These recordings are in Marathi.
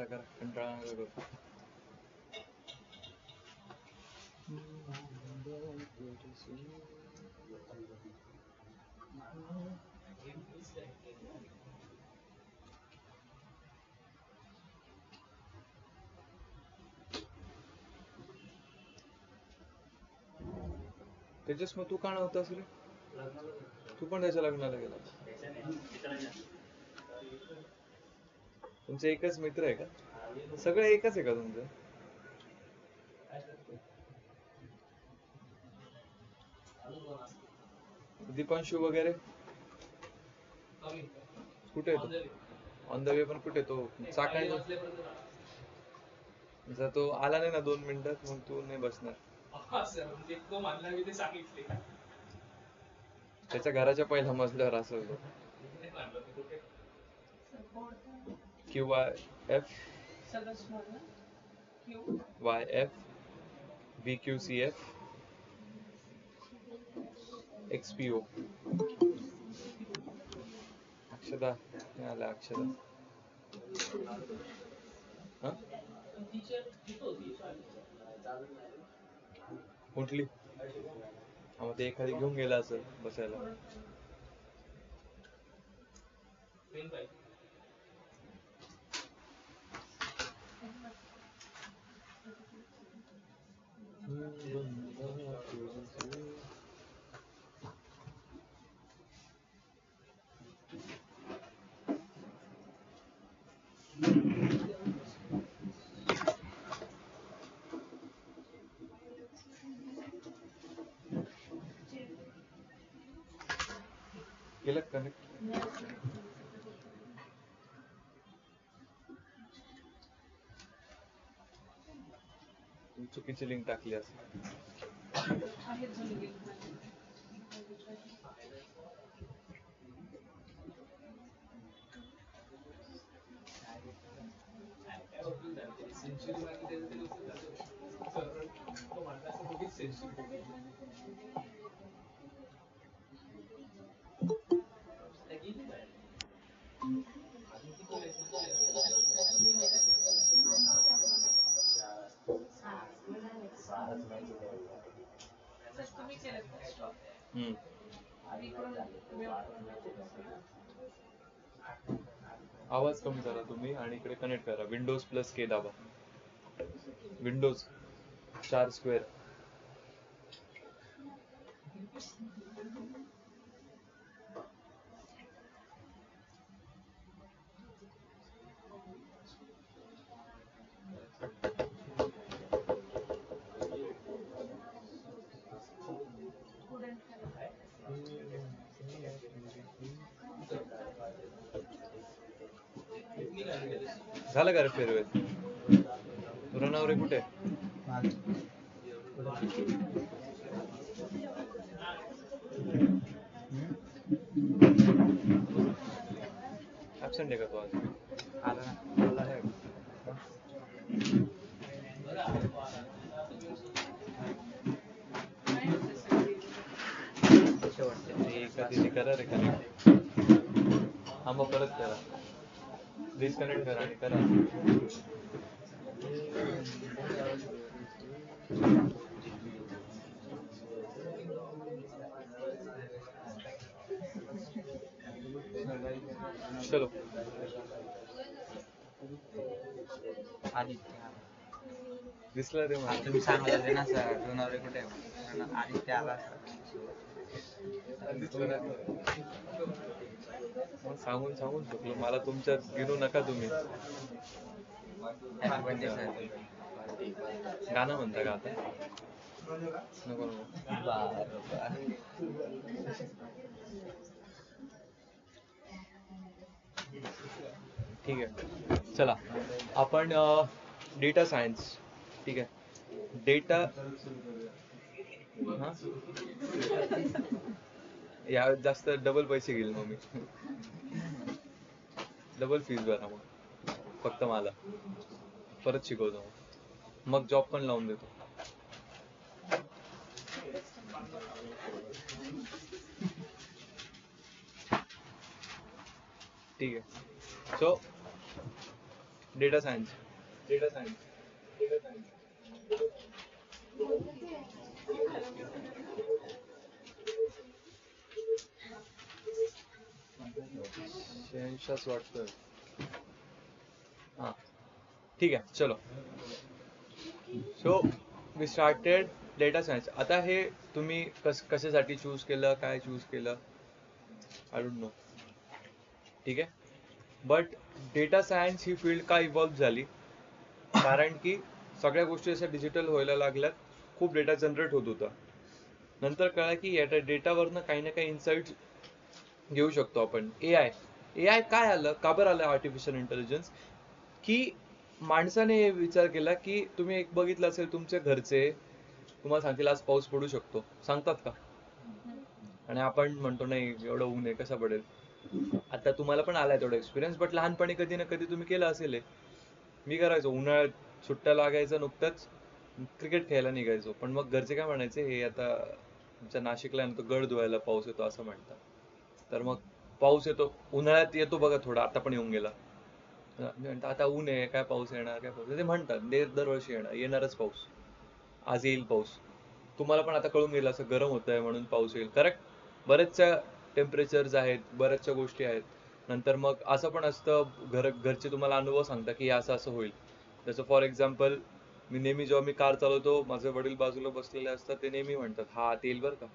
करा कंटाळा नका करू. तेजस मग तू का नव्हतास रे? तू पण त्याच्या लग्नाला गेला? तुमचे एकच मित्र आहे का? सगळे एकच आहे का तुमचं? दीपांशु वगैरे कुठे तो? ऑन द वे पण कुठे तो? चाकण जर तो आला नाही ना 2 मिनिटात मग तू नाही बसणार. त्याच्या घराच्या पहिल्या मजल्यावर असेल तो. QYF YF BQCF XPO. अक्षदा आला अक्षदा. कुठली? मग ते एखादी घेऊन गेला असेल बसायला. केलं कनेक्ट? चुकीची लिंक टाकली असेल. आवाज कमी करा तुम्ही आणि इकडे कनेक्ट करा. विंडोज प्लस के दाबा. Windows 4 square. झालं का रे फेअरवेल? रणवरे कुठे? ऍबसेंट आहे का तो आज? आला आहे. कधी करा रे कनेक्ट. हा मग परत करा. डिस्कनेक्ट करा आणि करा. चलो दिसला रे मला. तुम्ही सांगितलं ना सर रणवरे कुठे आदित्य आला. सांगून चुकलो. मला तुमच्यात गिनू नका तुम्ही. Happy birthday sir. गाणं म्हणता का आता? नको नको. ठीक आहे चला आपण डेटा सायन्स. ठीक आहे डेटा या जास्त डबल पैसे घेईल मग मी. डबल फीस भरा मग फक्त मला. परत शिकवतो मग जॉब पण लावून देतो. ठीक आहे. So data science data science data science शेहनशाच वाटतोय. हा ठीक आहे चलो. So we started data science. आता हे तुम्ही कशासाठी चूज केलं, काय चूज केलं, आय डोंट नो. ठीक आहे. But data science he field का इव्हॉल्व झाली, कारण की सगळ्या गोष्टी अशा डिजिटल व्हायला लागल्यात. खूप डेटा जनरेट होत होता. नंतर कळलं की या डेटावरनं काही ना काही इन्साइट घेऊ शकतो आपण. एआय एआय काय आलं, का बरं आलं आर्टिफिशियल इंटेलिजन्स, की माणसाने विचार केला की तुम्ही एक बघितलं असेल तुमच्या घरचे तुम्हाला सांगतील आज पाऊस पडू शकतो, सांगतात का? आणि आपण म्हणतो नाही एवढं ऊन आहे कसा पडेल. आता तुम्हाला पण आलाय तेवढा एक्सपिरियन्स, बट लहानपणी कधी ना कधी तुम्ही केलं असेल हे. मी करायचो, उन्हाळ्यात सुट्ट्या लागायचं नुकतंच क्रिकेट खेळायला निघायचो, पण मग घरचे काय म्हणायचे, हे आता तुमच्या नाशिकला आहे ना, तो गड धुवायला पाऊस येतो असं म्हणतात. तर मग पाऊस येतो, उन्हाळ्यात येतो बघा थोडा, आता पण येऊन गेला. मी म्हणतो आता ऊन आहे, काय पाऊस येणार, काय पाऊस, ते म्हणतात दरवर्षी येणारच पाऊस, आज येईल पाऊस. तुम्हाला पण आता कळून गेलं असं गरम होत आहे म्हणून पाऊस येईल, करेक्ट. बरेचशा टेम्परेचर्स आहेत, बऱ्याचशा गोष्टी आहेत. नंतर मग असं पण असतं, घरचे तुम्हाला अनुभव सांगतात की असं असं होईल. जसं फॉर एक्झाम्पल मी नेहमी जेव्हा मी कार चालवतो, माझे वडील बाजूला बसलेले असतात, ते नेहमी म्हणतात हा ते येईल बरं का.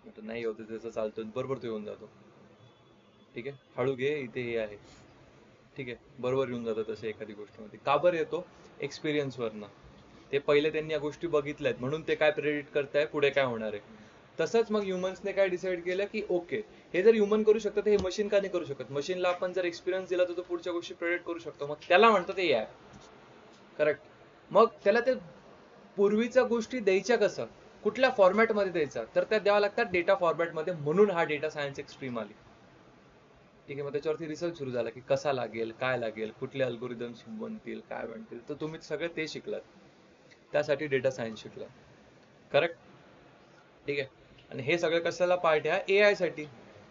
म्हटलं नाही होतं त्याचं, चालतो बरोबर तो येऊन जातो. ठीक आहे, हळू घे इथे हे आहे. ठीक आहे, बरोबर येऊन जातं तसं एखादी गोष्टीमध्ये. का बरं येतो? एक्सपिरियन्सवरनं. ते पहिले त्यांनी या गोष्टी बघितल्यात म्हणून ते काय प्रेडिक्ट करताय पुढे काय होणार आहे. तसंच मग ह्युमन्सने काय डिसाईड केलं की ओके, हे जर ह्युमन करू शकतात तर हे मशीन का नाही करू शकत. मशीनला आपण जर एक्सपिरियन्स दिला तर तो पुढच्या गोष्टी प्रेडिक्ट करू शकतो. मग त्याला म्हणतात एआय, करेक्ट. मग त्याला ते पूर्वीच्या गोष्टी द्यायच्या कसं, कुठल्या फॉर्मॅटमध्ये द्यायचा, तर त्या द्याव्या लागतात डेटा फॉर्मॅटमध्ये, म्हणून हा डेटा सायन्स एक स्ट्रीम आली. ठीक आहे, मग त्याच्यावरती रिसर्च सुरू झाला की कसा लागेल, काय लागेल, कुठले अल्गोरिदम्स बनतील, काय बनतील, तर तुम्ही सगळे ते शिकलात. त्यासाठी डेटा सायन्स शिकला, करेक्ट. ठीक आहे. आणि हे सगळं कशाला पार्ट आहे, एआय साठी,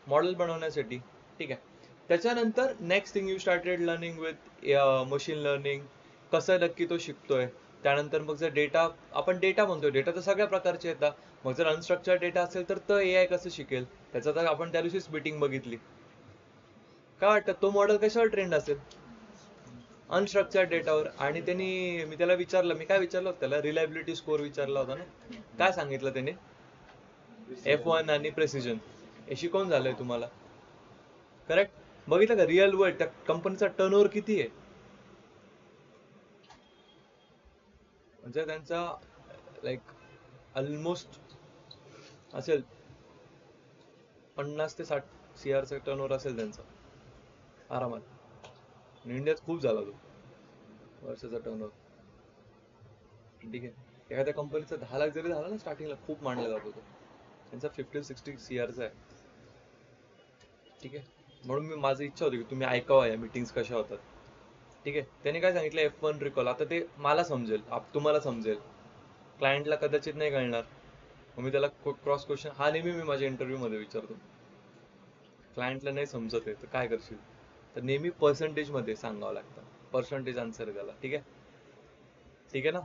मॉडेल बनवण्यासाठी. ठीक आहे. त्याच्यानंतर next thing you started learning with machine learning, कसं नक्की तो शिकतोय. त्यानंतर मग जर डेटा, आपण डेटा म्हणतोय, डेटा तर सगळ्या प्रकारचे येतात. मग जर अनस्ट्रक्चर्ड डेटा असेल तर एआय कसं शिकेल, त्याचा तर आपण त्या दिवशीच मीटिंग बघितली. काय वाटतं तो मॉडेल कशावर ट्रेंड असेल, अनस्ट्रक्चर्ड डेटावर. आणि त्यांनी, मी त्याला विचारलं, मी काय विचारलं होतं त्याला, रिलायबिलिटी स्कोअर विचारला होता ना. काय सांगितलं त्याने, F1 आणि प्रेसिजन. हे शिकवून झालंय तुम्हाला, करेक्ट. बघितलं का रिअल वर्ल्ड त्या कंपनीचा टर्नओव्हर किती आहे, म्हणजे त्यांचा लाईक ऑलमोस्ट असेल 50 ते 60 CR टर्नओव्हर असेल त्यांचा आरामात. इंडियात खूप झाला तो वर्षाचा टर्नओव्हर. ठीक आहे, एखाद्या कंपनीचा 10 लाख जरी झाला ना स्टार्टिंगला, खूप मानला जातो तो. त्यांचा 50-60 CR आहे. ठीक आहे, म्हणून मी, माझी इच्छा होती की तुम्ही ऐकावा या मीटिंग्स कशा होतात. ठीक आहे. त्याने काय सांगितलं, F1 रिकॉल. आता ते मला समजेल, तुम्हाला समजेल, क्लायंटला कदाचित नाही कळणार. मग मी त्याला क्रॉस क्वेश्चन, हा नेहमी मी माझ्या इंटरव्ह्यू मध्ये विचारतो, क्लायंटला नाही समजत आहे तर काय करशील, तर नेहमी पर्सेंटेज मध्ये सांगावं लागतं, पर्सेंटेज आन्सर त्याला. ठीक आहे, ठीक आहे ना.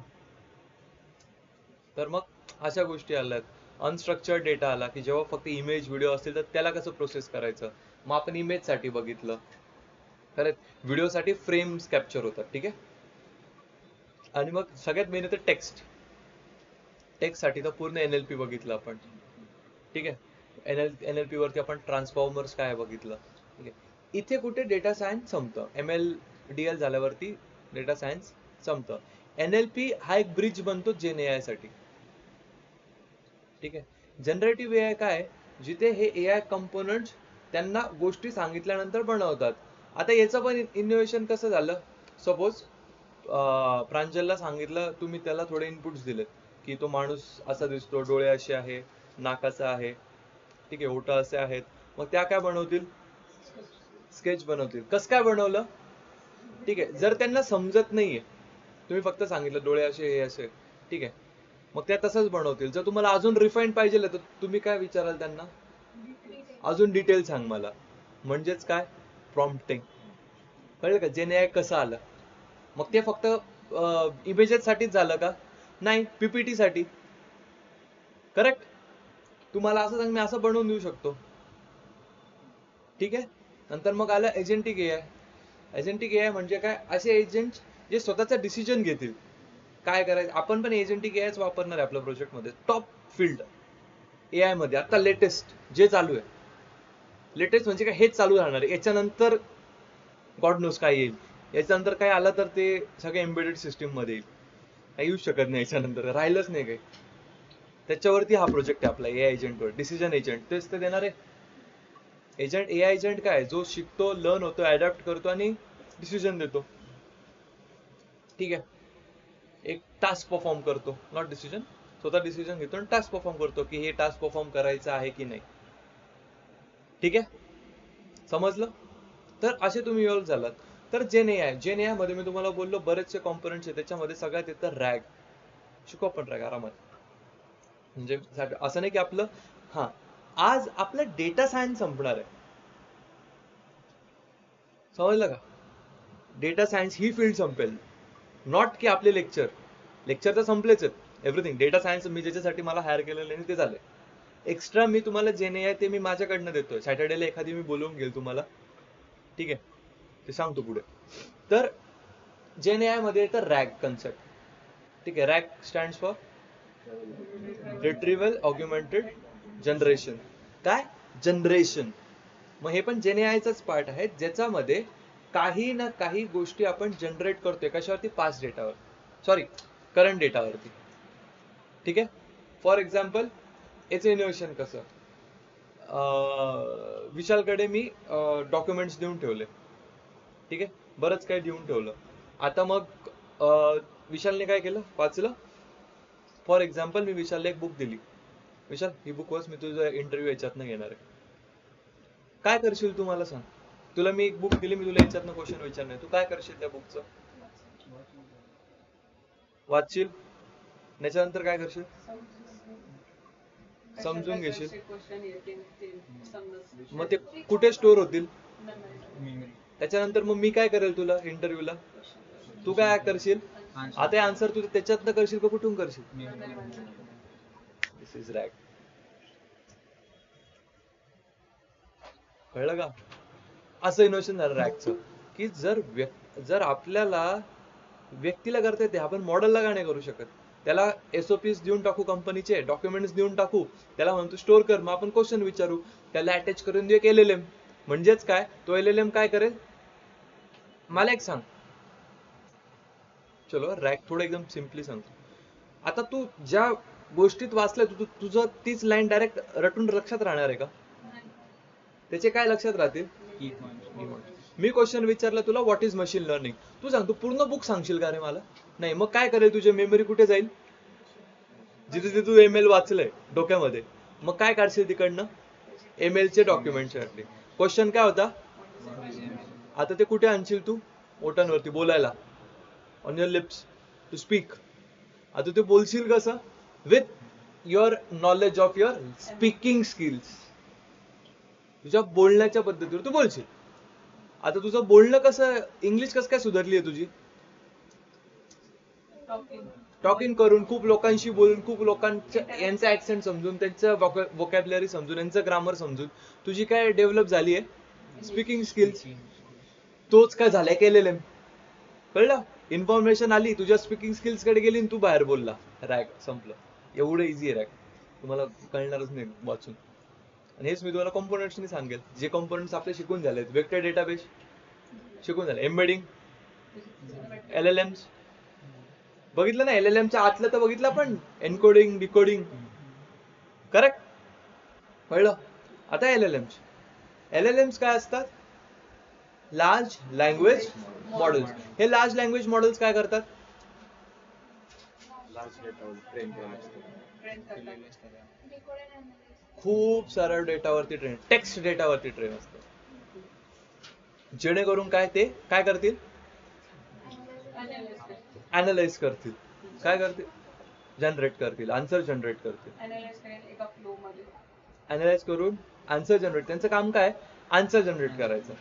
तर मग अशा गोष्टी आल्यात. अनस्ट्रक्चर्ड डेटा आला की जेव्हा फक्त इमेज व्हिडिओ असतील तर त्याला कसं प्रोसेस करायचं. मग आपण इमेज साठी बघितलं, खरंच व्हिडिओ साठी फ्रेम्स कॅप्चर होतात. ठीक आहे. आणि मग सगळ्यात मेन येतं टेक्स्ट. टेक्स्ट साठी तर पूर्ण NLP बघितलं आपण. ठीक आहे, NLP वरती आपण ट्रान्सफॉर्मर्स काय बघितलं. ठीक आहे, इथे कुठे डेटा सायन्स संपतं. MLDL झाल्यावरती डेटा सायन्स संपतं. NLP हा एक ब्रिज बनतो जेन AI साठी. ठीक आहे, जनरेटिव्ह AI काय, जिथे हे AI कंपोनंट त्यांना गोष्टी सांगितल्यानंतर बनवतात. आता याचं पण इनोव्हेशन कसं झालं, सपोज प्रांजलला सांगितलं, तुम्ही त्याला थोडे इनपुट्स दिलेत की तो माणूस असा दिसतो, डोळे असे आहे, नाकाचा आहे, ठीक आहे, ओठ असे आहेत. मग त्या काय बनवतील, स्केच बनवतील. कसं काय बनवलं, ठीक आहे, जर त्यांना समजत नाहीये, तुम्ही फक्त सांगितलं डोळे असे हे असे, ठीक आहे, मग त्या तसंच बनवतील. जर तुम्हाला अजून रिफाईन पाहिजे तर तुम्ही काय विचाराल त्यांना, अजून डिटेल सांग मला. म्हणजेच काय, प्रॉम्प्टिंग. कळलं का जेन AI कसं आलं. मग ते फक्त इमेजेस साठीच झालं का? नाही, पीपीटी साठी. करेक्ट. तुम्हाला असं सांग, मी असं बनवून देऊ शकतो. ठीक आहे. नंतर मग आलं एजंटिक एआय. एजंटिक एआय म्हणजे काय? असे एजंट जे स्वतःचा डिसिजन घेतील काय करायचं. आपण पण एजंटिक एआयच वापरणार आहे आपल्या प्रोजेक्टमध्ये. टॉप फील्ड एआय मध्ये आता लेटेस्ट जे चालू आहे. लेटेस्ट म्हणजे काय? हेच चालू राहणार आहे. याच्यानंतर गॉड नोस काय येईल. याच्यानंतर काय आलं तर ते सगळे एम्बेडेड सिस्टीम मध्ये येईल. काही येऊच शकत नाही याच्यानंतर, राहिलंच नाही काही. त्याच्यावरती हा प्रोजेक्ट आहे आपला एआय एजंटवर. डिसिजन एजंट तेच ते देणार आहे. एजंट एआय एजंट काय? जो शिकतो, लर्न होतो, अडॅप्ट करतो आणि डिसिजन देतो. ठीक आहे. एक टास्क परफॉर्म करतो, नॉट डिसिजन. स्वतः डिसिजन घेतो आणि टास्क परफॉर्म करतो की हे टास्क परफॉर्म करायचं आहे की नाही. ठीक आहे. समजलं? तर असे तुम्ही इव्हॉल्व झालात. तर जेन एआय मध्ये मी तुम्हाला बोललो बरेचसे कॉम्पोनंट्स आहेत. त्याच्यामध्ये सगळ्यात येतं रॅग. शिकू आपण रॅग आरामात. म्हणजे असं नाही की आपलं हा आज आपलं डेटा सायन्स संपणार आहे. समजलं का? डेटा सायन्स ही फील्ड संपेल. नॉट की आपले लेक्चर तर संपलेच आहेत. एव्हरीथिंग डेटा सायन्स मी ज्याच्यासाठी मला हायर केलेलं आहे ते झालंय. एक्स्ट्रा मी तुम्हाला जे नाही आहे ते मी माझ्याकडनं देतोय. सॅटर्डेला एखादी मी बोलवून घेईल तुम्हाला. ठीक आहे. ते सांगतो पुढे. तर जेन एआय मध्ये येतं रॅग कन्सेप्ट. ठीक आहे. RAG stands for retrieval augmented generation. काय? जनरेशन. मग हे पण जेन एआयचाच पार्ट आहे, ज्याच्यामध्ये काही ना काही गोष्टी आपण जनरेट करतोय. कशावरती? पास्ट डेटावर, सॉरी करंट डेटावरती. ठीक आहे. फॉर एक्झाम्पल याचं इनोव्हेशन कसं? विशालकडे मी डॉक्युमेंट्स देऊन ठेवले. ठीक आहे. बरंच काही देऊन ठेवलं. आता मग विशालने काय केलं? वाचलं. फॉर एक्झाम्पल मी विशालला एक बुक दिली. विशाल ही बुक वाच, मी तुझा इंटरव्ह्यू याच्यातनं घेणार आहे. काय करशील तू मला सांग. तुला मी एक बुक दिली, मी तुला याच्यातनं क्वेश्चन विचारणार, तू काय करशील त्या बुकचं? वाचशील. त्याच्यानंतर काय करशील? समजून घेशील. मग ते कुठे स्टोअर होतील? त्याच्यानंतर मग मी काय करेल तुला इंटरव्ह्यूला? तू काय करशील? आता आन्सर तू त्याच्यातनं करशील का कुठून करशील? दिस इज रॅग. कळलं का? असं इनोव्हेशन झालं रॅगचं की जर आपल्याला व्यक्तीला करता येते, आपण मॉडेलला का नाही करू शकत? त्याला एसओपीस देऊन टाकू, कंपनीचे डॉक्युमेंट्स देऊन टाकू, त्याला म्हणतो स्टोअर कर, मग आपण क्वेश्चन विचारू, त्याला अटॅच करून देऊ एक एलएलएम. म्हणजेच काय? तो एलएलएम काय करेल? मला एक सांग. चलो रॅग थोडं एकदम सिम्पली सांगतो. आता तू ज्या गोष्टीत वाचलंय तुझं तीच लाईन डायरेक्ट रटून लक्षात राहणार आहे का? त्याचे काय लक्षात राहतील? मी क्वेश्चन विचारला तुला, व्हॉट इज मशीन लर्निंग, तू सांग, तू पूर्ण बुक सांगशील का रे मला? नाही. मग काय करेल? तुझी मेमरी कुठे जाईल? जिथे जिथे तू एम एल वाचलंय डोक्यामध्ये, मग काय काढशील तिकडनं? एम एल चे डॉक्युमेंट काढले. क्वेश्चन काय होता? आता ते कुठे आणशील तू? ओठांवरती बोलायला, on your lips to speak. आता तू बोलशील कसं? With your knowledge of your speaking skills. तुझ्या बोलण्याच्या पद्धतीवर तू बोलशील. आता तुझं बोलणं कसं, इंग्लिश कसं काय सुधारली आहे तुझी? टॉकिंग करून, खूप लोकांशी बोलून, खूप लोकांचं यांचं ऍक्सेंट समजून, त्यांचं वोकॅब्युलरी समजून, यांचं ग्रामर समजून तुझी काय डेव्हलप झाली आहे? Speaking skills. तोच काय झालाय? केलेलं. कळलं? इन्फॉर्मेशन आली, तुझ्या स्पीकिंग स्किल्स कडे गेली, तू बाहेर बोलला. रॅग संपलं. एवढं इझी आहे रॅग. तुम्हाला कळणारच नाही वाचून. आणि हेच मी तुम्हाला कॉम्पोनंट्सनी सांगेल, जे कॉम्पोनंट्स आपले शिकून झालेत. वेक्टर डेटाबेस शिकून झाले. एम्बेडिंग, एलएलएम्स बघितलं ना? एलएलएमच्या आतलं तर बघितलं आपण, एन्कोडिंग, डिकोडिंग. करेक्ट? कळलं? आता एलएलएम्स काय असतात? Large language models. हे लार्ज लँग्वेज मॉडेल्स काय करतात? खूप साऱ्या डेटावरती ट्रेन, टेक्स्ट डेटावरती ट्रेन असतात. जेणेकरून काय ते काय करतील? अनालाइज करतील. काय करतील? जनरेट करतील, आन्सर जनरेट करतील. अनालाइज करून आन्सर जनरेट. त्यांचं काम काय? आन्सर जनरेट करायचं.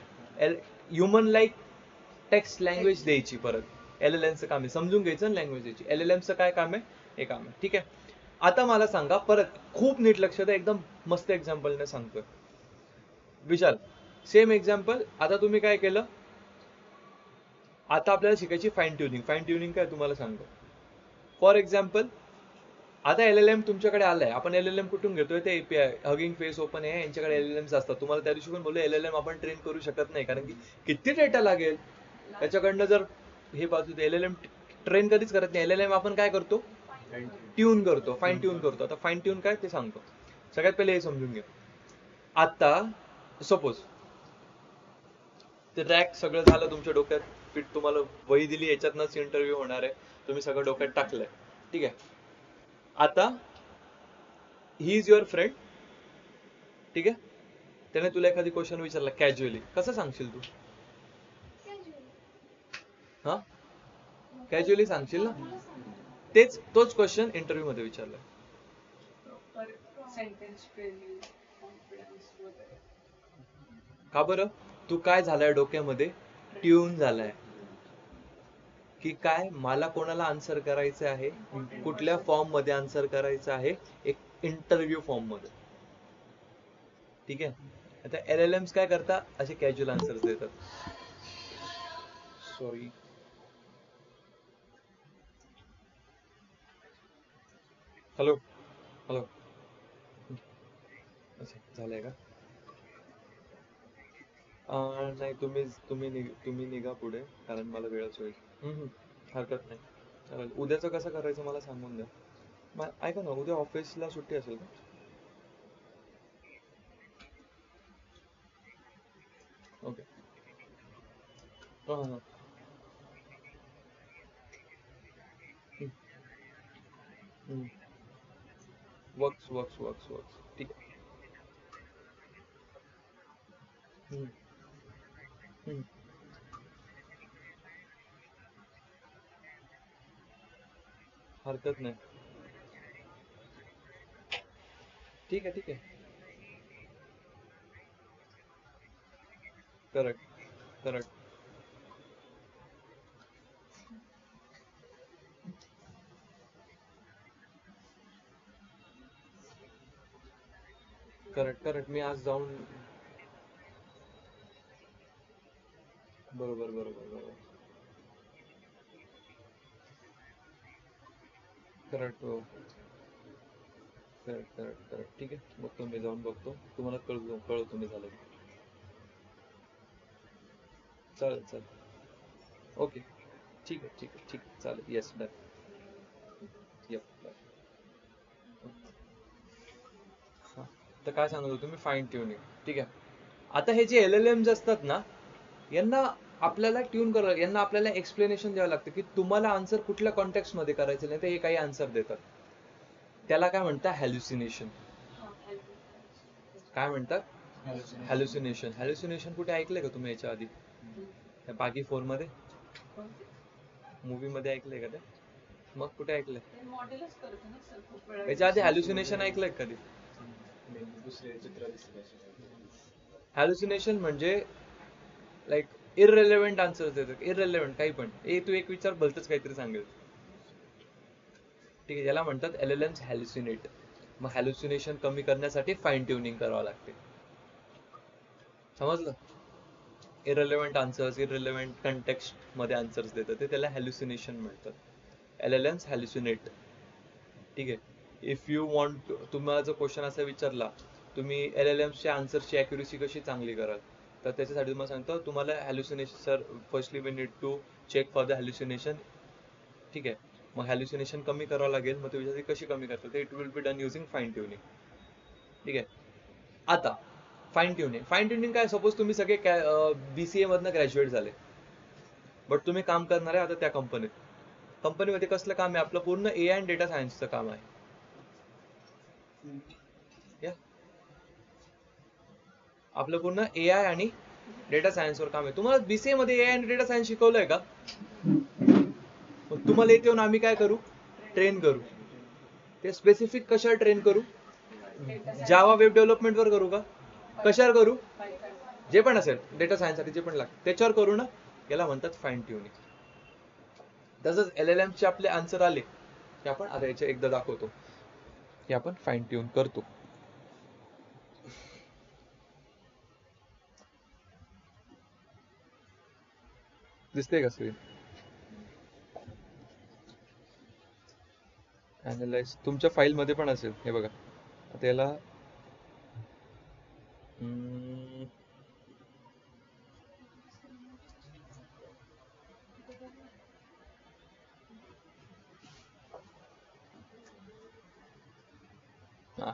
ह्युमन लाईक टेक्स्ट लँग्वेज द्यायची परत. LLMचं काम आहे. समजून घ्यायचं लँग्वेजची. LLMचं काय काम आहे? हे काम आहे. ठीक आहे. आता मला सांगा, परत खूप नीट लक्ष द्या, एकदम मस्त एक्झाम्पलने सांगतोय. विशाल, सेम एक्झाम्पल. आता तुम्ही काय केलं, आता आपल्याला शिकायची फाईन ट्युनिंग. फाईन ट्युनिंग काय तुम्हाला सांगतो. फॉर एक्झाम्पल, आता LLM तुमच्याकडे आलाय. आपण LLM कुठून घेतोय? ते API, हगिंग फेस, ओपन आहे, यांच्याकडे LLMs असतात. तुम्हाला त्या दिवशी पण बोललो LLM आपण ट्रेन करू शकत नाही, कारण की किती डेटा लागेल त्याच्याकडनं. जर हे बाजू LLM ट्रेन कधीच करत नाही. LLM आपण काय करतो? ट्यून करतो, फाईन ट्यून करतो. आता फाईन ट्यून काय ते सांगतो. सगळ्यात पहिले हे समजून घ्या. आता सपोज ते रॅक सगळं झालं तुमच्या डोक्यात फिट, तुम्हाला वही दिली, याच्यातनंच इंटरव्ह्यू होणार आहे, तुम्ही सगळं डोक्यात टाकलंय. ठीक आहे. आता ही इज युअर फ्रेंड. ठीक आहे. त्याने तुला एखादी क्वेश्चन विचारला कॅज्युअली, कसं सांगशील तू? हा, कॅज्युअली सांगशील ना. तोच क्वेश्चन इंटरव्ह्यू मध्ये विचारला. का बरं? तू काय झालाय डोक्यामध्ये? ट्यून झालाय की काय मला कोणाला आन्सर करायचं आहे, कुठल्या फॉर्म मध्ये आन्सर करायचं आहे, एक इंटरव्ह्यू फॉर्म मध्ये. ठीक आहे. आता LLMs काय करतात? असे कॅज्युअल आन्सर्स देतात. सॉरी, हॅलो हॅलो, अच्छा झालंय का? नाही, तुम्ही निघा पुढे, कारण मला वेळच होईल. हरकत नाही, चालेल. उद्याचं कसं करायचं मला सांगून द्या. ऐका ना, उद्या ऑफिसला सुट्टी असेल का? ओके. हां हां. वर्क्स वर्क्स वर्क्स वर्क्स, ठीक आहे. हम्म, हम्म. हरकत नाही, ठीक आहे, ठीक आहे. Correct correct correct correct. मी आज जाऊन, बरोबर बरोबर बरोबर, करेक्ट. हो, करेक्ट करेक्ट करेक्ट. ठीक आहे, बघतो मी, जाऊन बघतो, तुम्हाला कळवतो मी झालं की. चालेल चालेल. ओके, ठीक आहे ठीक आहे ठीक आहे, चालेल. Yes, done. Yup, bye. हां, तर काय सांगत होतो मी? Fine tuning. ठीक आहे. आता हे जे LLMs असतात ना, यांना आपल्याला ट्यून करावं, यांना आपल्याला एक्सप्लेनेशन द्यावं लागतं की तुम्हाला आन्सर कुठल्या कॉन्टेक्स्ट मध्ये करायचं. नाही तर हे काही आन्सर देतात. त्याला काय म्हणतात? हॅल्युसिनेशन. काय म्हणतात? हॅल्युसिनेशन. हॅल्युसिनेशन कुठे ऐकलंय का तुम्ही याच्या आधी? त्या बागी 4 मध्ये, मूवी मध्ये ऐकलंय का ते? मग कुठे ऐकलंय? याच्या आधी हॅल्युसिनेशन ऐकलंय कधी? हॅल्युसिनेशन म्हणजे लाईक इररिलेव्हंट आन्सर्स देतात. इररिलेव्हंट काही पण. तू एक विचार, भलतच काहीतरी सांगेल. ठीक आहे. याला म्हणतात LLMs हॅल्युसिनेट. मग हॅल्युसिनेशन कमी करण्यासाठी फाईन ट्युनिंग करावं लागते. समजलं? इररिलेव्हंट आन्सर्स, इररिलेव्हंट कंटेक्स्ट मध्ये आन्सर्स देतात, ते त्याला हॅल्युसिनेशन म्हणतात. LLMs hallucinate. ठीक आहे. इफ यू वॉन्ट, तुम्हाला जर क्वेश्चन असा विचारला, तुम्ही LLMs च्या आन्सरची अॅक्युरेसी कशी चांगली कराल, तर त्याच्यासाठी तुम्हाला सांगतो, तुम्हाला hallucination, sir firstly we need to check for the hallucination. ठीक आहे. मग हॅल्युसिनेशन कमी करावं लागेल. मग तुम्ही कशी कमी करता, ते it will be done using fine tuning. ठीक आहे. आता फाईन ट्युनिंग. फाईन ट्युनिंग काय? सपोज तुम्ही सगळे BCA मधनं ग्रॅज्युएट झाले, बट तुम्ही काम करणार आहे आता त्या कंपनीत. कंपनीमध्ये कसलं काम आहे? आपलं पूर्ण AI आणि डेटा सायन्सचं काम आहे. या, आपलं पूर्ण AI आणि डेटा सायन्सवर काम आहे. तुम्हाला BCA मध्ये AI आणि डेटा सायन्स शिकवलंय का? मग तुम्हाला येते येऊन आम्ही काय करू? ट्रेन करू. ते स्पेसिफिक कशावर ट्रेन करू? जावा वेब डेव्हलपमेंट वर करू का? कशावर करू? जे पण असेल डेटा सायन्स साठी जे पण लागतं त्याच्यावर करू ना. याला म्हणतात फाईन ट्युनिंग. तसंच LLM चे आपले आन्सर आले की आपण आता याचे एकदा दाखवतो की आपण फाईन ट्यून करतो. दिसते का स्क्रीन? अॅनलाइज तुमच्या फाईल मध्ये पण असेल, हे बघा. आता याला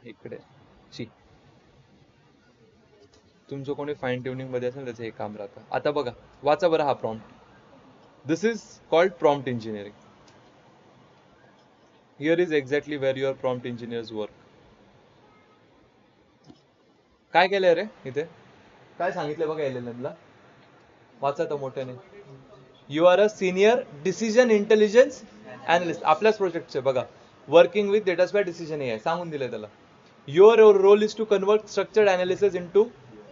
इकडे तुमचं कोणी फाईन ट्युनिंग मध्ये असेल त्याचं हे काम राहतं. आता बघा, वाचा बरं हा prompt. This is called prompt engineering. Here is exactly where your prompt engineers work. काय केलंय रे इथे? काय सांगितलं बघा LLM ला? वाचा तर मोठ्याने. You are a senior decision intelligence analyst. आपल्याच प्रोजेक्टचे बघा, working with data square decision AI सांगून दिलंय त्याला. Your role is to convert structured analysis into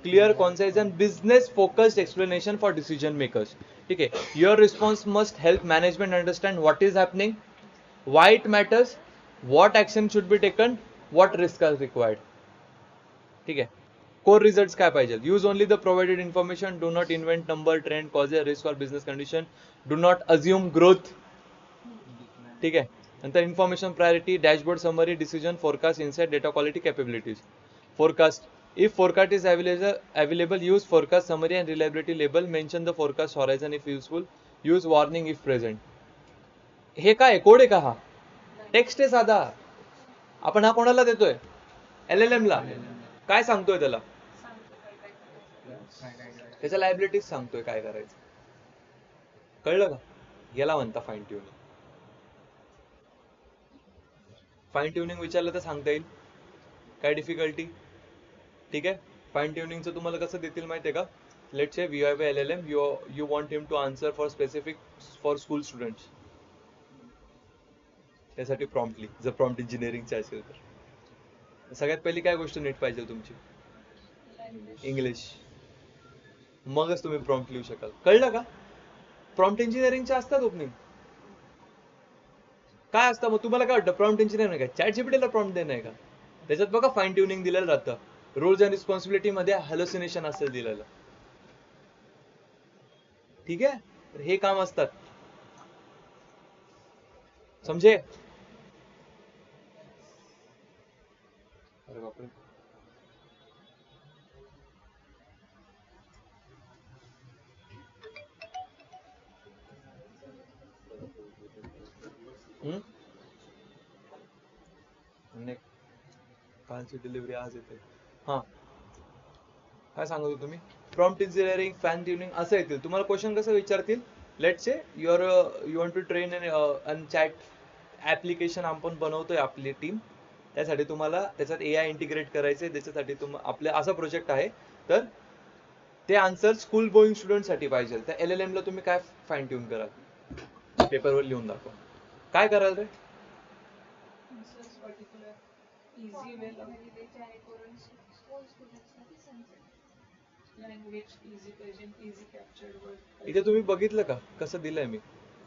clear, concise and business focused explanation for decision makers. ठीक आहे. Your response must help management understand what is happening, why it matters, what action should be taken, what risk are required. ठीक आहे. कोर रिझल्ट्स काय पाहिजे? Use only the provided information, do not invent number, trend, causes, risk और business condition, do not assume growth. ठीक आहे. नंतर information priority, dashboard summary, decision, forecast, insight, data quality, capabilities. Forecast, if forecast is available, use forecast summary and reliability label, mention the forecast horizon if useful, use warning if present. हे काय कोड आहे का? हा टेक्स्ट आहे साधा. आपण हा कोणाला देतोय? LLM ला. काय सांगतोय त्याला? त्याच्या लायबिलिटीज सांगतोय काय करायचं. कळलं का? याला म्हणता फाईन ट्युनिंग. फाईन ट्युनिंग विचारलं तर सांगता येईल. काय डिफिकल्टी? ठीक आहे. फाईन ट्युनिंगचं तुम्हाला कसं देतील माहिती आहे का? Let's say we have a LLM, you want him to answer for specific for school students. त्यासाठी प्रॉम्प्टली, जर प्रॉम्प्ट इंजिनिअरिंगचे असेल तर सगळ्यात पहिली काय गोष्ट नीट पाहिजे तुमची? इंग्लिश. मगच तुम्ही प्रॉम्प्ट लिहू शकाल. कळलं का? प्रॉम्प्ट इंजिनिअरिंगचे असतात ओपनिंग. काय असतं मग? तुम्हाला काय वाटतं प्रॉम्प्ट इंजिनिअरिंग काय ChatGPT ला प्रॉम्प्ट देणं आहे का? त्याच्यात बघा फाईन ट्युनिंग दिलेलं राहतं. रोल्स अँड रिस्पॉन्सिबिलिटी मध्ये हॅलोसिनेशन असेल दिलेलं. ठीक आहे. तर हे काम असतात, समजे? अरे बापरे. कालची डिलिव्हरी आज येते. हा, काय सांगत होतो तुम्ही? प्रॉम्प्ट इंजिनिअरिंग, फॅन ट्युनिंग असं येतील तुम्हाला. क्वेश्चन कसं विचारतील? Let's say you want to train an chat application आपण बनवतोय आपली टीम. त्यासाठी तुम्हाला त्याच्यात AI इंटिग्रेट करायचे. त्याच्यासाठी आपले असा प्रोजेक्ट आहे. तर ते आन्सर स्कूल गोईंग स्टुडंट साठी पाहिजे. त्या LLM ला तुम्ही काय फाईन ट्यून कराल? पेपरवर लिहून दाखवा. काय कराल रे? इथे तुम्ही बघितलं का कसं दिलंय मी?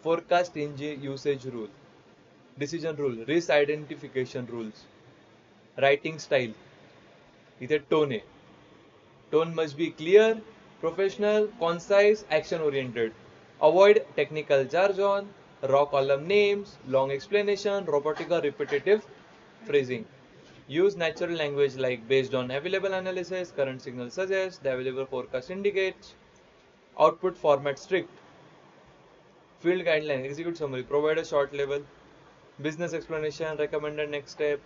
Forecast engine usage rule, decision rule, risk identification rules, writing style. इथे टोन आहे. Tone must be clear, professional, concise, action oriented. Avoid technical jargon, raw column names, long explanation, robotic or repetitive phrasing. Use natural language like based on available analysis, current signal suggests, the available forecast indicates. Output format strict. Field guideline, execute summary, provide a short label, business explanation, recommended next step,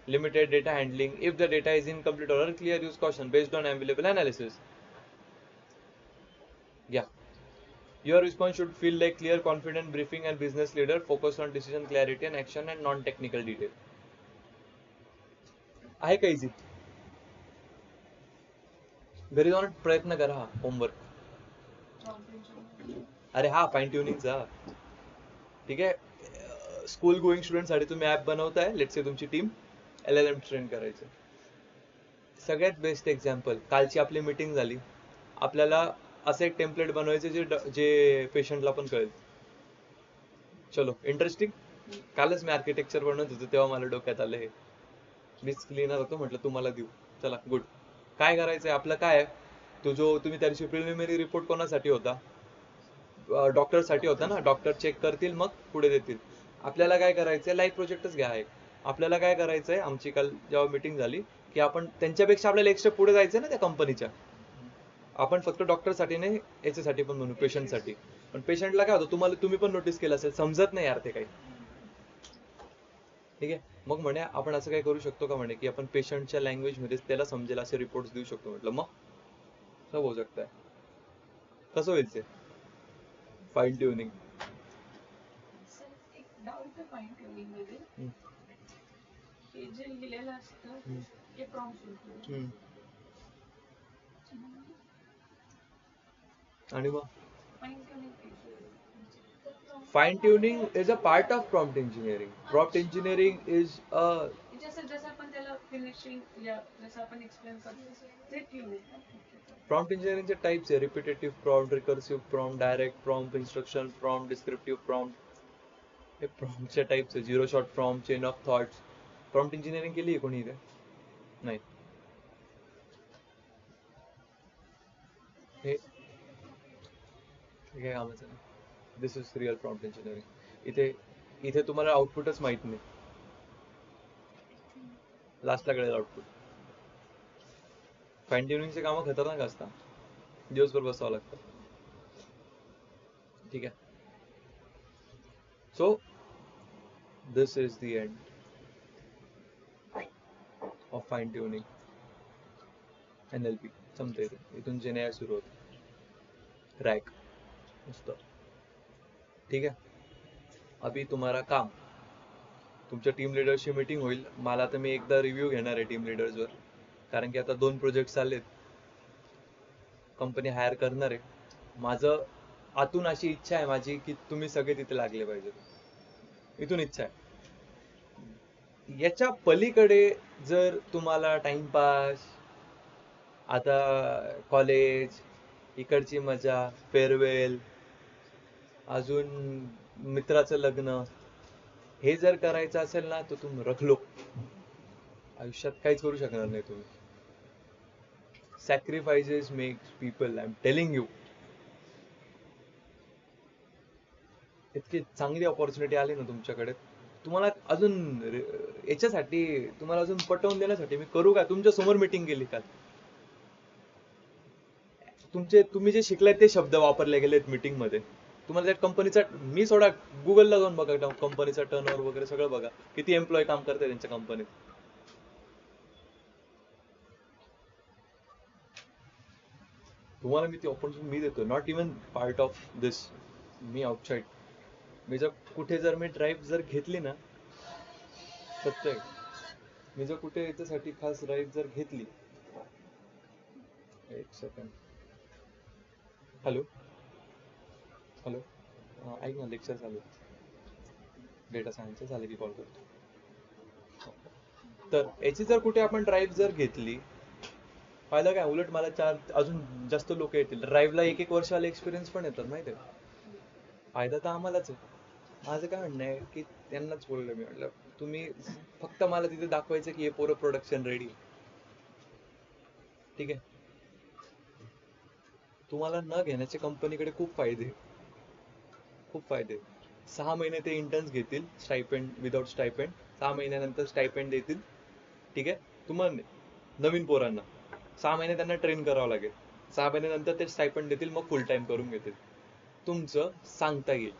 limited data handling. If the data is incomplete or unclear, use caution based on available analysis. Yeah. Your response should feel like clear, confident briefing and business leader focused on decision clarity and action and non-technical detail. आहे का इझी? घरी जाऊन प्रयत्न करा. होमवर्क. अरे हा फाईन ट्युनिंगचा. ठीक आहे. स्कूल गोईंग स्टुडंट साठी तुम्ही ऍप बनवताय. लेट्स से तुमची टीम LLM ट्रेन करायचं. सगळ्यात बेस्ट एक्झाम्पल, कालची आपली मीटिंग झाली. आपल्याला असं एक टेम्पलेट बनवायचं जे पेशंटला पण कळेल. चलो इंटरेस्टिंग. कालच मी आर्किटेक्चर बनवत होतो तेव्हा मला डोक्यात आलं हे. मीच क्लिनर होतो, म्हटलं तुम्हाला देऊ. चला गुड. काय करायचंय आपलं, काय आहे तो जो तुम्ही त्या दिवशी प्रिलिमिनरी रिपोर्ट कोणासाठी होता, डॉक्टर साठी होता ना. डॉक्टर चेक करतील मग पुढे देतील. आपल्याला काय करायचंय, लाईव्ह प्रोजेक्टच घ्या एक. आपल्याला काय करायचंय, आमची काल जेव्हा मीटिंग झाली की आपण त्यांच्यापेक्षा आपल्याला एक स्टेप पुढे जायचंय ना त्या कंपनीच्या. आपण फक्त डॉक्टर साठी नाही, याच्यासाठी पण म्हणू, पेशंट साठी. पण पेशंटला काय होतं, तुम्ही पण नोटीस केलं असेल, समजत नाही यार ते काही. ठीक आहे. मग म्हणे आपण असं काय करू शकतो का म्हणे, की आपण पेशंटच्या लँग्वेज मध्ये त्याला समजेल असे रिपोर्ट देऊ शकतो. म्हटलं मग सब होऊ शकतं. कसं होईल ते फाईन ट्युनिंग. सर एक डाऊट आहे फाईन ट्युनिंग मध्ये. हे जे लिहिलेलं असतं ते प्रॉम्प्ट होतं आणि मग fine tuning fine tuning is a part of prompt engineering. Prompt engineering is a जसं आपण त्याला फिनिशिंग जसं आपण एक्सप्लेन करतो ते ट्यून आहे. प्रॉम्प्ट इंजिनिअरिंगचे टाइप्स आहे, repetitive prompt, recursive prompt, direct prompt, instruction prompt, descriptive prompt. हे प्रॉम्प्टचे टाइप्स आहे. Zero shot prompt, chain of thoughts. Prompt engineering केली आहे कोणी इथे? नाही. हे काय कामाचं नाही. दिस इज रिअल प्रॉम्प्ट इंजिनिअरिंग. इथे तुम्हाला आउटपुटच माहित नाही, लास्टला कळेल आउटपुट. फाईन ट्युनिंगचे कामं खतरनाक असतात, दिवसभर बसावं लागतं. ठीक आहे. So this is the end of fine tuning. NLP संपते इथे. इथून जेनेआय सुरू होतं. रॅक मस्त. ठीक आहे. अभी तुम्हारा काम, तुमच्या टीम लिडरची मीटिंग होईल. मला तर मी एकदा रिव्ह्यू घेणार आहे टीम लिडर्सवर, कारण की आता 2 प्रोजेक्ट आलेत, कंपनी हायर करणार आहे. माझं आतून अशी इच्छा आहे माझी की तुम्ही सगळे तिथे लागले पाहिजे. इथून इच्छा आहे. याच्या पलीकडे जर तुम्हाला टाइमपास, आता कॉलेज, इकडची मजा, फेअरवेल, अजून मित्राचं लग्न, हे जर करायचं असेल ना तर तुम्ही रख लो. आयुष्यात काहीच करू शकणार नाही तुम्ही. Sacrifices makes people, I am telling you. इतकी चांगली ऑपॉर्च्युनिटी आली ना तुमच्याकडे, तुम्हाला अजून याच्यासाठी, तुम्हाला अजून पटवून देण्यासाठी मी करू का? तुमच्या समोर मीटिंग गेली का? तुम्ही जे शिकलाय ते शब्द वापरले गेलेत मीटिंग मध्ये. तुम्हाला त्या कंपनीचा, मी सोडा, गुगलला जाऊन बघा कंपनीचा टर्नओव्हर वगैरे सगळं बघा, किती एम्प्लॉय काम करतात त्यांच्या कंपनीत. तुम्हाला मी ती ऑपॉर्च्युनिटी मी देतो, not even part of this. मी आउटसाइड. मी जर कुठे जर मी ड्राईव्ह जर घेतली ना, सत्य आहे, मी जर कुठे याच्यासाठी खास ड्राईव्ह जर घेतली. एक सेकंड. हॅलो हॅलो, ऐक ना, लेक्चर चालू डेटा सायन्सचं, झालं की कॉल करतो. तर याची जर कुठे आपण ड्राईव्ह जर घेतली, फायदा काय? उलट मला 4 अजून जास्त लोक येतील ड्राईव्हला. 1-1 वर्षाला एक्सपिरियन्स पण येतात माहिती आहे. फायदा तर आम्हालाच आहे. माझं काय म्हणणं आहे की त्यांनाच बोललो मी, म्हटलं तुम्ही फक्त मला तिथे दाखवायचं की हे पोरं प्रोडक्शन रेडी. ठीक आहे. तुम्हाला न घेण्याचे कंपनीकडे खूप फायदे, खूप फायदे. 6 महिने ते इंटर्न्स घेतील स्टायपेंड, विदाउट स्टायपेंड. 6 महिन्यानंतर स्टायपेंड देतील. ठीक आहे. तुम्हाला नवीन पोरांना 6 महिने त्यांना ट्रेन करावं लागेल. 6 महिन्यानंतर ते स्टायपेंड देतील, मग फुल टाइम करून घेतील. तुमचं सांगता येईल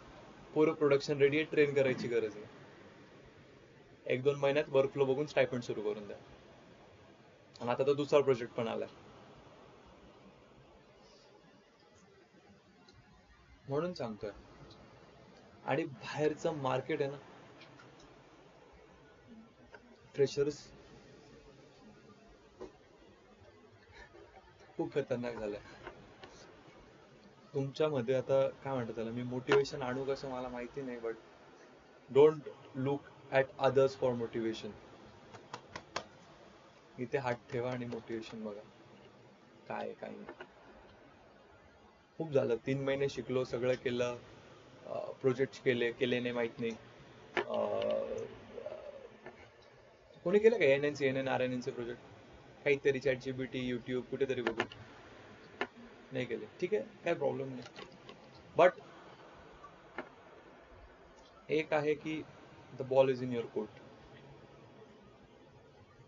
पोरं प्रोडक्शन रेडी आहे, ट्रेन करायची गरज आहे. 1-2 महिन्यात वर्कफ्लो बघून स्टायपेंड सुरू करून द्या. आणि आता तर दुसरा प्रोजेक्ट पण आलाय. म्हणून सांगतोय. आणि बाहेरचं मार्केट आहे ना, फ्रेशर्स खूप खतरनाक झालंय. तुमच्यामध्ये आता काय म्हणतात त्याला, मी मोटिवेशन आणू कसं मला माहिती नाही, but don't look at others' for motivation. इथे हात ठेवा आणि मोटिवेशन बघा काय काय नाही. खूप झालं, 3 महिने शिकलो, सगळं केलं, प्रोजेक्ट केले नाही माहित नाही. कोणी केलं का N C N N R N एनचे प्रोजेक्ट? काहीतरी चॅट जीपीटी युट्यूब कुठेतरी बघू. नाही केले, ठीक आहे, काय प्रॉब्लेम नाही. बट एक आहे की the ball is in your court.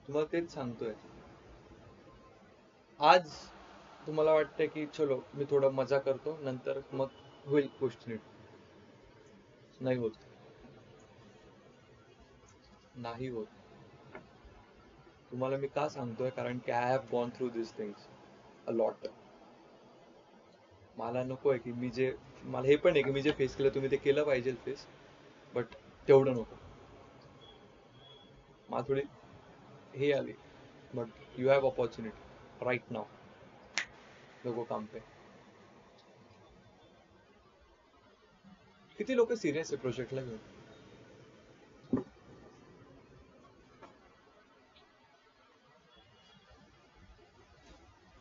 तुम्हाला तेच सांगतोय. आज तुम्हाला वाटतंय की चलो मी थोडा मजा करतो, नंतर मग होईल गोष्ट नीट. नाही होत, नाही होत. तुम्हाला मी का सांगतोय, कारण की I have gone through this things a lot. मला नको आहे की मला हे पण आहे की मी जे फेस केलं तुम्ही ते केलं पाहिजे फेस, बट तेवढं नको. मला थोडी हे आली, but you have opportunity right now. लोगो काम पे. किती लोक सिरियस आहे प्रोजेक्टला घेऊन?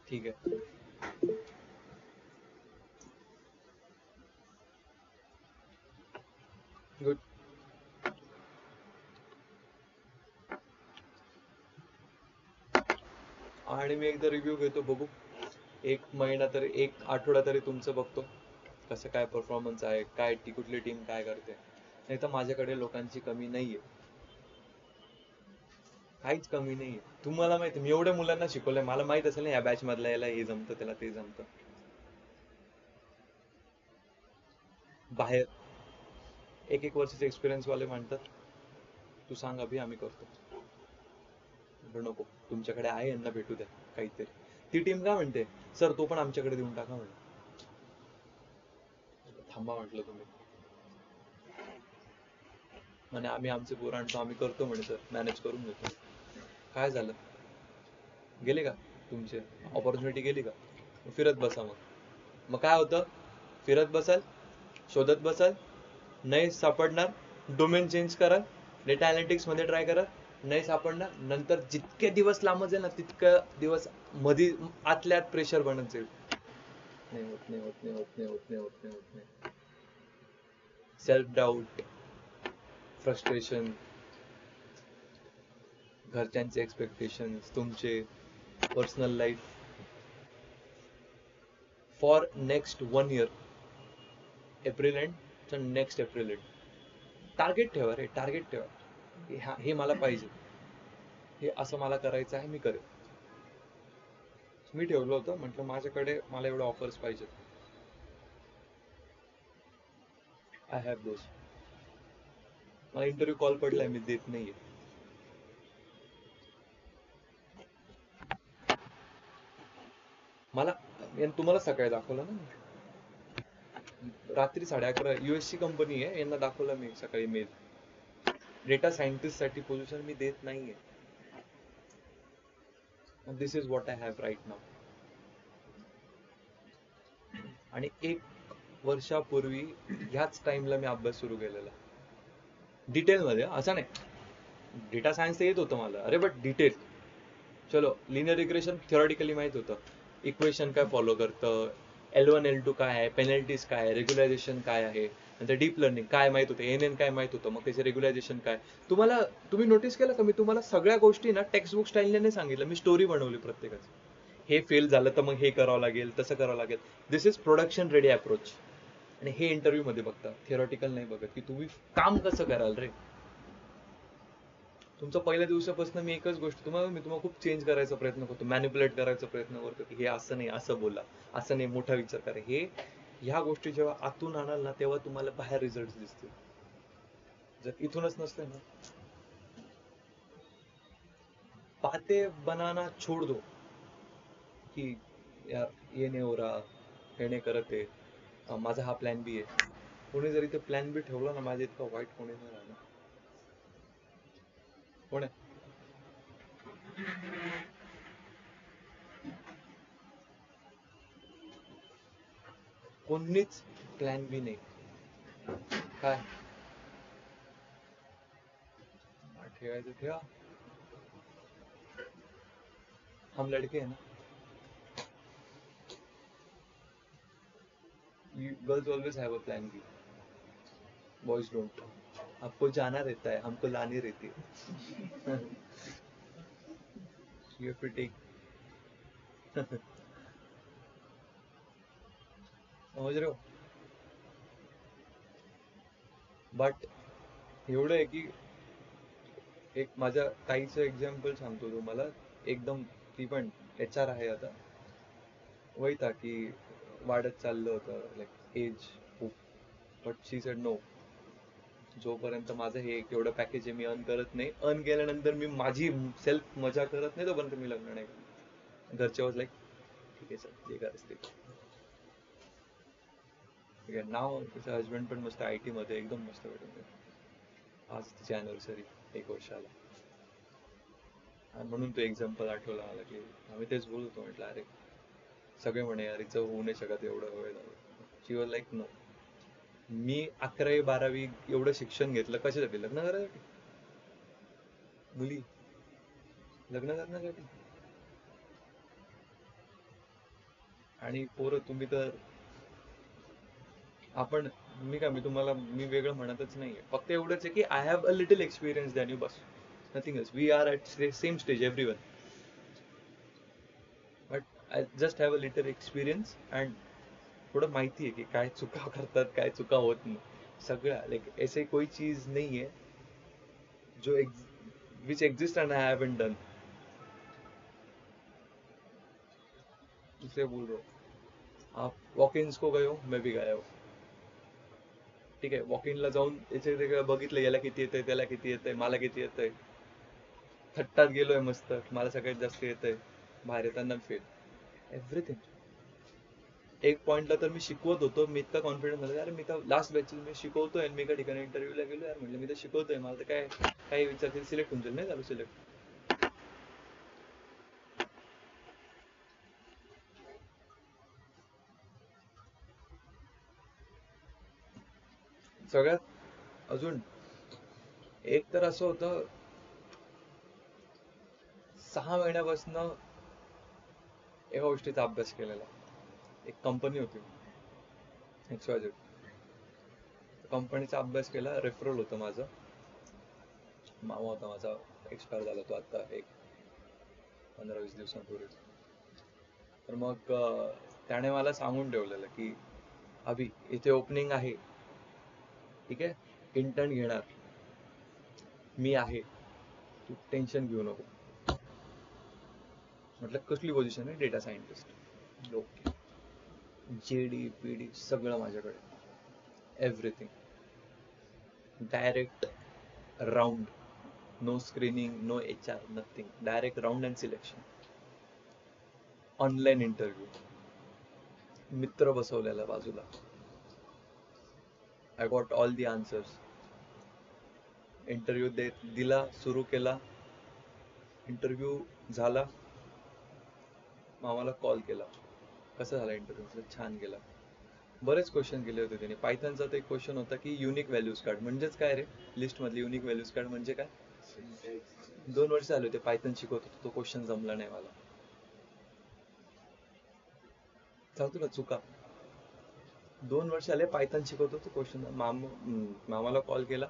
ठीक आहे. गुड. आणि मी एकदा रिव्ह्यू घेतो, बघू. एक महिना तरी, एक आठवडा तरी तुमचं बघतो कसं काय परफॉर्मन्स आहे, काय कुठली टीम काय करते. नाही तर माझ्याकडे लोकांची कमी नाहीये, काहीच कमी नाहीये. तुम्हाला माहिती मी एवढ्या मुलांना शिकवलंय, मला माहित असेल ना या बॅच मधला याला हे जमतं त्याला ते जमतं. बाहेर एक एक वर्षाचे एक्सपिरियन्स वाले म्हणतात तू सांग अभि, आम्ही करतो. म्हटलं नको, तुमच्याकडे आहे, यांना भेटू द्या काहीतरी. ती टीम काय म्हणते, सर तो पण आमच्याकडे देऊन टाका म्हणे. थांबा म्हटलं तुम्ही. म्हणे आम्ही आमचे पोरं आणतो, आम्ही करतो म्हणे सर, मॅनेज करून घेतो. काय झालं, गेले का तुमचे ऑपॉर्च्युनिटी, गेली का? फिरत बसा. मग काय होतं, फिरत बसाल, शोधत बसाल, नाही सापडणार, डोमेन चेंज करा, डेटा अनालिटिक्स मध्ये ट्राय करा, नाही सापडणार. नंतर जितके दिवस लांब जाईल ना तितके दिवस मध्ये आतल्यात प्रेशर बनत जाईल. नाही होत, नाही होत, नाही होत, नाही होत, नाही होत, नाही होत, नाही. सेल्फ डाऊट, फ्रस्ट्रेशन, घरच्यांचे एक्सपेक्टेशन, तुमचे personal life. For next 1 year, April end next April end, target ठेवा रे, टार्गेट ठेवा. हे मला पाहिजे, हे असं मला करायचं आहे, मी करेन. मी ठेवलं होतं, म्हटलं माझ्याकडे मला एवढे ऑफर्स पाहिजेत. आय हॅव दोस. मला इंटरव्ह्यू कॉल पडलाय, मी देत नाहीये. मला तुम्हाला सकाळी दाखवलं ना, रात्री 11:30 US ची कंपनी आहे, यांना दाखवलं मी सकाळी मेल. डेटा सायंटिस्ट साठी पोझिशन मी देत नाहीये. This is what I have write नाव. आणि 1 वर्षापूर्वी ह्याच टाइमला मी अभ्यास सुरू केलेला, डिटेल मध्ये. असं नाही, डेटा सायन्स येत होतं मला, अरे बट डिटेल. चलो, लिनियर रिग्रेशन थिओरिटिकली माहित होतं, इक्वेशन काय फॉलो करतं, L1 L2 काय आहे, पेनल्टीज काय आहे, रेग्युलायझेशन काय आहे, नंतर डीप लर्निंग काय माहित होतं, एन काय माहित होतं, मग त्याचे रेग्युलायझेशन काय. तुम्ही नोटीस केलं का, मी तुम्हाला सगळ्या गोष्टी ना टेक्स्ट बुक स्टाईलने नाही सांगितलं, मी स्टोरी बनवली प्रत्येकाची. हे फेल झालं तर मग हे करावं लागेल, तसं करावं लागेल. दिस इज प्रोडक्शन रेडी अप्रोच. आणि हे इंटरव्ह्यू मध्ये बघता, थिओरिटिकल नाही बघत की तुम्ही काम कसं कराल रे. तुमचं पहिल्या दिवसापासून मी एकच गोष्ट मी तुम्हाला खूप चेंज करायचा प्रयत्न करतो, मॅनिप्युलेट करायचा प्रयत्न करतो की हे असं नाही, असं बोला, असं नाही, मोठा विचार करा. ह्या गोष्टी जेव्हा आतून आणाल ना, तेव्हा तुम्हाला बाहेर रिझल्ट दिसतील. जर इथूनच नसले ना, बातें बनाना छोड़ दो की यार ये नहीं हो रहा, हे नाही करत आहे, माझा हा प्लॅन बी आहे. कोणी जर इथे प्लॅन बी ठेवला ना, माझ्या इतका वाईट कोणी नाही राहणार. कोण आहे? कोणीच प्लॅन बी नाही. काय ठेवायचं ठेवा. हम लड़के हैं ना, girls always have a plan B. Boys don't, आपको जाना रहता है, हमको लानी रहती है. You have to take. समझ रहे हो. बट एवढं आहे की एक माझ्या ताईचं एक्झाम्पल सांगतो तुम्हाला. एकदम ती पण HR आहे आता. वैता की वाढत चाललं होतं लाईक एज खूप. बट शी सेड नो, जोपर्यंत माझं हे एवढं पॅकेज आहे मी अर्न करत नाही, अर्न केल्यानंतर मी माझी सेल्फ मजा करत नाही तोपर्यंत मी लग्न नाही करत. घरचे वॉज लाईक ठीक आहे सर जे करायचं ते. ठीक आहे. नाव तिचं हजबंड पण मस्त IT मध्ये एकदम मस्त भेटून गेलं. आज तिची अॅनिव्हर्सरी 1 वर्षाला. आणि म्हणून तो एक्झाम्पल आठवला मला की आम्ही तेच बोलतो. म्हटलं अरे सगळे म्हणे यार हिचं होऊ नाही शकत एवढं वेळ. शी वॉज लाईक नो, मी 11वी 12वी एवढं शिक्षण घेतलं कशासाठी? लग्न करायसाठी. मुली लग्न करण्यासाठी. आणि पोरं तुम्ही तर आपण मी तुम्हाला मी वेगळं म्हणतच नाहीये. फक्त एवढंच आहे की I have a little experience than you, बस nothing else. We are at same stage everyone, but I just have a little experience and थोडं माहिती आहे की काय चुका करतात काय चुका होत नाही. सगळ्या लाईक ऐसे कोई चीज नहीं है जो which exist and I haven't done. इसलिए बोल रहा हूँ आप वॉक इन्स को गए हो, मैं भी गया हूँ. ठीक आहे. वॉक इनला जाऊन याचे बघितलं याला किती येतंय त्याला किती येतंय मला किती येतंय. थट्टात गेलोय मस्त, मला सगळ्यात जास्त येतंय. बाहेर येताना फेल एव्हरीथिंग. एक पॉइंटला तर मी शिकवत होतो, मी इतका कॉन्फिडन्स झाला अरे मी तर लास्ट बॅच मी शिकवतोय आणि मी एका ठिकाणी इंटरव्ह्यूला गेलो यार. म्हटलं मी तर शिकवतोय, मला तर काय काही विचारतील सिलेक्ट होऊन जाईल. नाही झालो सिलेक्ट. सगळ्यात अजून एक तर असं होतं 6 महिन्यापासून एका गोष्टीचा अभ्यास केलेला. एक कंपनी होती XYZ, कंपनीचा अभ्यास केला. रेफरल होतं माझं. मामा होता माझा, एक्सपायर झाला तो आता एक 15-20 दिवसांपूर्वी. तर मग त्याने मला सांगून ठेवलेलं की अभि इथे ओपनिंग आहे, ठीक आहे, इंटर्न घेणार मी आहे, तू टेन्शन घेऊ नको. म्हटलं कसली पोझिशन आहे? Data scientist. Okay. JD PD सगळं माझ्याकडे, everything. Direct round, no screening, no HR, nothing. Direct round and selection. Online interview, मित्र बसवलेला बाजूला. I got all the answers. Interview दिला, सुरू केला. इंटरव्ह्यू झाला. मामाला कॉल केला, कसा झाला इंटरव्ह्यू? छान गेला. बरेच क्वेश्चन केले होते त्याने. पायथनचा तर एक क्वेश्चन होता की युनिक व्हॅल्यूज कार्ड म्हणजेच काय रे? लिस्ट मधले युनिक व्हॅल्यूज कार्ड म्हणजे काय? 2 वर्ष झाले होते पायथन शिकवत होतो, तो क्वेश्चन जमला नाही मला. सांगतो ना चुका. 2 वर्ष आले पायथन शिकवत होतो, क्वेश्चन. मामाला कॉल केला.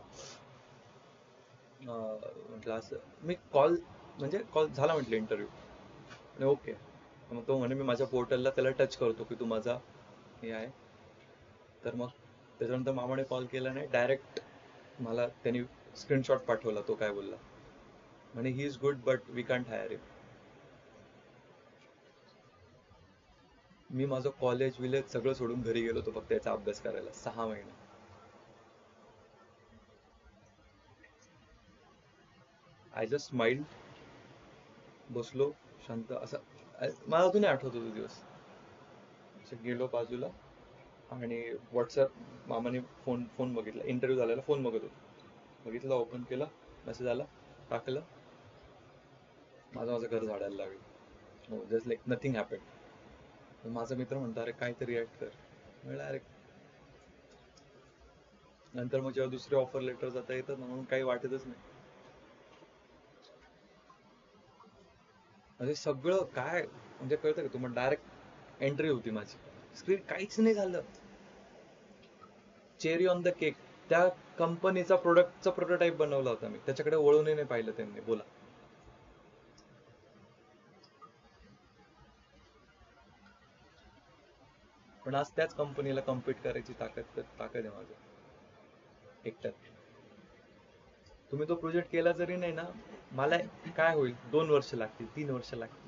म्हटलं असं मी कॉल म्हणजे कॉल झाला म्हटलं इंटरव्ह्यू. ओके. मग तो म्हणे मी माझ्या पोर्टलला त्याला टच करतो की तू माझा हे आहे. तर मग त्याच्यानंतर मामाने कॉल केला नाही, डायरेक्ट मला त्यांनी स्क्रीनशॉट पाठवला. तो काय बोलला म्हणे he is good but we can't hire him. मी माझं कॉलेज विलेज सगळं सोडून घरी गेलो होतो फक्त याचा अभ्यास करायला 6 महिने. आय जस्ट स्माइल्ड, बसलो शांत असं. मला अजूनही आठवतो तो दिवस. असं गेलो बाजूला आणि व्हॉट्सअप मामाने फोन बघितला. इंटरव्ह्यू झालेला फोन बघत होतो. बघितला, ओपन केला, मेसेज आला, टाकलं. माझं घर झाडायला लागलं. Just like nothing happened. माझा मित्र म्हणतो अरे काहीतरी रिॲक्ट कर. म्हणलं अरे नंतर मग जेव्हा दुसरे ऑफर लेटर जाता येतात ना, म्हणून काही वाटतच नाही. म्हणजे सगळं काय म्हणजे कळतं का तुम्हाला? डायरेक्ट एंट्री होती माझी. स्क्रीन काहीच नाही झालं. Cherry on the cake. त्या कंपनीचा प्रोडक्टचा प्रोटोटाईप बनवला होता मी, त्याच्याकडे वळूनही नाही पाहिलं त्यांनी. बोला. पण आज त्याच कंपनीला कम्पीट करायची ताकद आहे माझं एकट्यात. तुम्ही तो प्रोजेक्ट केला जरी नाही ना, मला काय होईल, 2 वर्ष लागतील, 3 वर्ष लागतील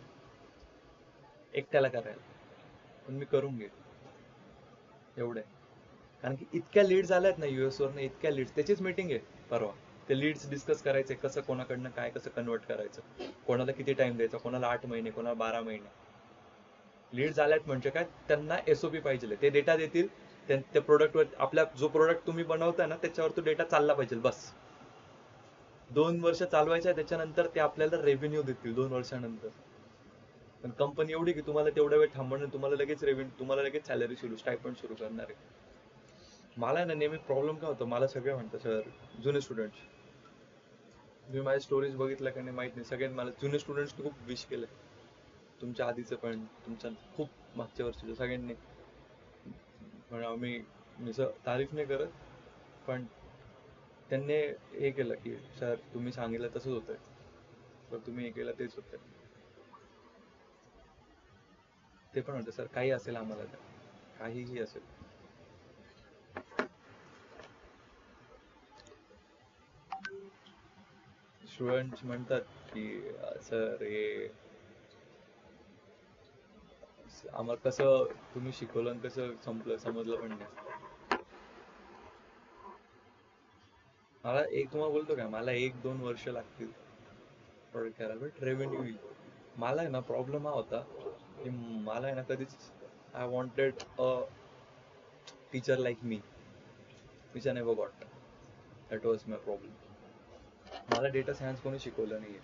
एकट्याला करायला, पण मी करून घेईल. एवढं आहे. कारण की इतक्या लीड्स आल्यात ना US वरनं, इतक्या लीड्स. त्याचीच मीटिंग आहे परवा. ते लीड्स डिस्कस करायचे, कसं कोणाकडनं काय कसं कन्वर्ट करायचं, कोणाला किती टाइम द्यायचा, कोणाला 8 महिने, कोणाला 12 महिने. लीड्स आल्यात म्हणजे काय, त्यांना SOP पाहिजे, ते डेटा देतील त्या प्रोडक्टवर. आपल्या जो प्रोडक्ट तुम्ही बनवताय ना त्याच्यावर तो डेटा चालला पाहिजे बस. 2 वर्ष चालवायच्या, त्याच्यानंतर ते आपल्याला रेव्हेन्यू देतील 2 वर्षानंतर. पण कंपनी एवढी की तुम्हाला तेवढा वेळ थांबवणं, तुम्हाला लगेच रेव्हेन्यू, तुम्हाला लगेच सॅलरी सुरू, स्टायपंड सुरू करणार आहे. मला ना नेहमी प्रॉब्लेम काय होतो, मला सगळे म्हणतात, सर जुने स्टुडंट्स, तुम्ही माझ्या स्टोरीज बघितल्या का नाही माहित नाही, सगळ्यांनी मला जुने स्टुडंट्स खूप विश केलं, तुमच्या आधीचं पण, तुमच्या खूप मागच्या वर्षीचं सगळ्यांनी. पण मी तारीफ नाही करत, पण त्यांनी हे केलं की सर तुम्ही सांगितलं तसंच होतंय, तर तुम्ही हे केलं तेच होतंय. ते पण म्हणते सर काही असेल आम्हाला द्या, काहीही असेल. स्टुडंट म्हणतात की सर हे आम्हाला कसं तुम्ही शिकवलं आणि कसं संपलं समजलं पण नाही. मला तुम्हाला बोलतो काय, मला 1-2 वर्ष लागतील प्रोडक्ट करायला, बट रेव्हेन्यू येईल. मला आहे ना प्रॉब्लेम हा होता की मला आहे ना कधीच, I wanted a teacher like me, which I never got. That was my problem. मला डेटा सायन्स कोणी शिकवलं नाहीये,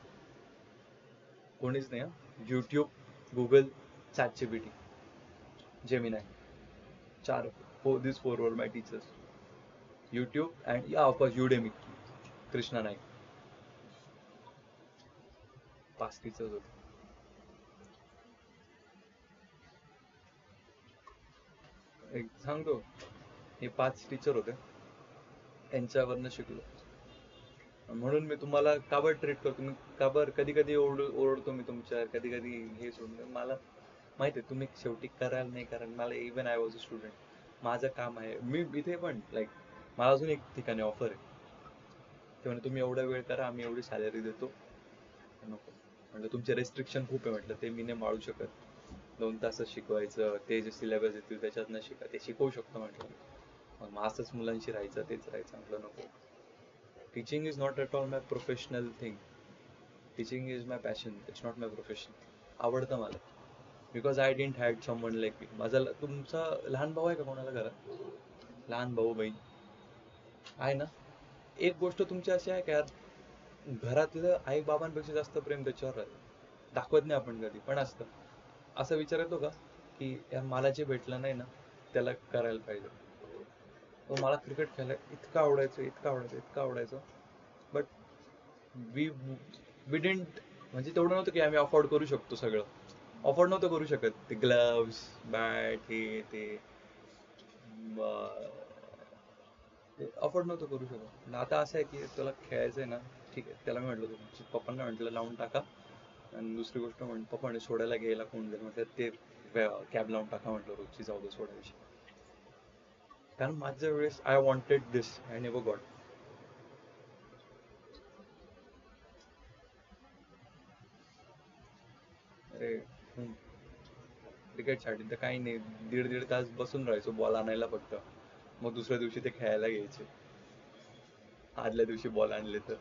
कोणीच नाही. YouTube, Google, ChatGPT, Gemini, 4 were my teachers. YouTube and yeah, of course Udemy, Krishna Naik. 5 teachers होते. एक सांगतो, हे 5 टीचर होते, त्यांच्यावरनं शिकलो. म्हणून मी तुम्हाला काबर ट्रीट करतो, मी काबर कधी कधी ओरडतो मी तुमच्यावर, कधी कधी हे सोडून. मला माहिती आहे तुम्ही शेवटी कराल नाही कराल, मला even I was a student, माझं काम आहे. मी इथे पण लाईक मला अजून एक ठिकाणी ऑफर आहे, ते म्हणजे तुम्ही एवढा वेळ करा, आम्ही एवढी सॅलरी देतो. नको म्हणजे तुमचे रेस्ट्रिक्शन खूप आहे म्हटलं, ते मी नाही माळू शकत. 2 तासच शिकवायचं, ते जे सिलेबस येतील त्याच्यातनं शिका, ते शिकवू शकतो म्हटलं, मग असंच मुलांशी राहायचं, तेच राहायचं म्हटलं नको. Teaching is not at all my professional thing. Teaching is my passion, it's not my profession. आवडतं मला, because I didn't had someone like me. माझा तुमचा लहान भाऊ आहे का कोणाला घरात? लहान भाऊ बहीण आहे ना? एक गोष्ट तुमची अशी आहे का यार, घरातलं आई बाबांपेक्षा जास्त प्रेम त्याच्यावर राहतं, दाखवत नाही आपण कधी, पण असतं. असा विचार येतो का की यार मला जे भेटलं नाही ना त्याला करायला पाहिजे. तो मला क्रिकेट खेळायला इतकं आवडायचं, इतकं आवडायचं, इतकं आवडायचं, बट वी वी डिडंट, म्हणजे तेवढं नव्हतं की आम्ही अफोर्ड करू शकतो सगळं. अफोर्ड नव्हतं करू शकत, ते ग्लव्स, बॅट, हे ते अफोर्ड नव्हतं करू शकत. पण आता असं आहे की त्याला खेळायचंय ना, ठीक आहे. त्याला मी म्हटलं तुमच्या पप्पांना म्हटलं लावून टाका, आणि दुसरी गोष्ट पप्पा म्हणे सोडायला घ्यायला कोण जाईल, म्हटलं ते कॅब लावून टाका म्हटलं रोजची, जाऊ दे सोडायची. कारण माझ्या वेळेस I wanted this, I never got. अरे क्रिकेटसाठी तर काही नाही, 1.5 तास बसून राहायचो बॉल आणायला फक्त, मग दुसऱ्या दिवशी ते खेळायला घ्यायचे, आदल्या दिवशी बॉल आणले तर.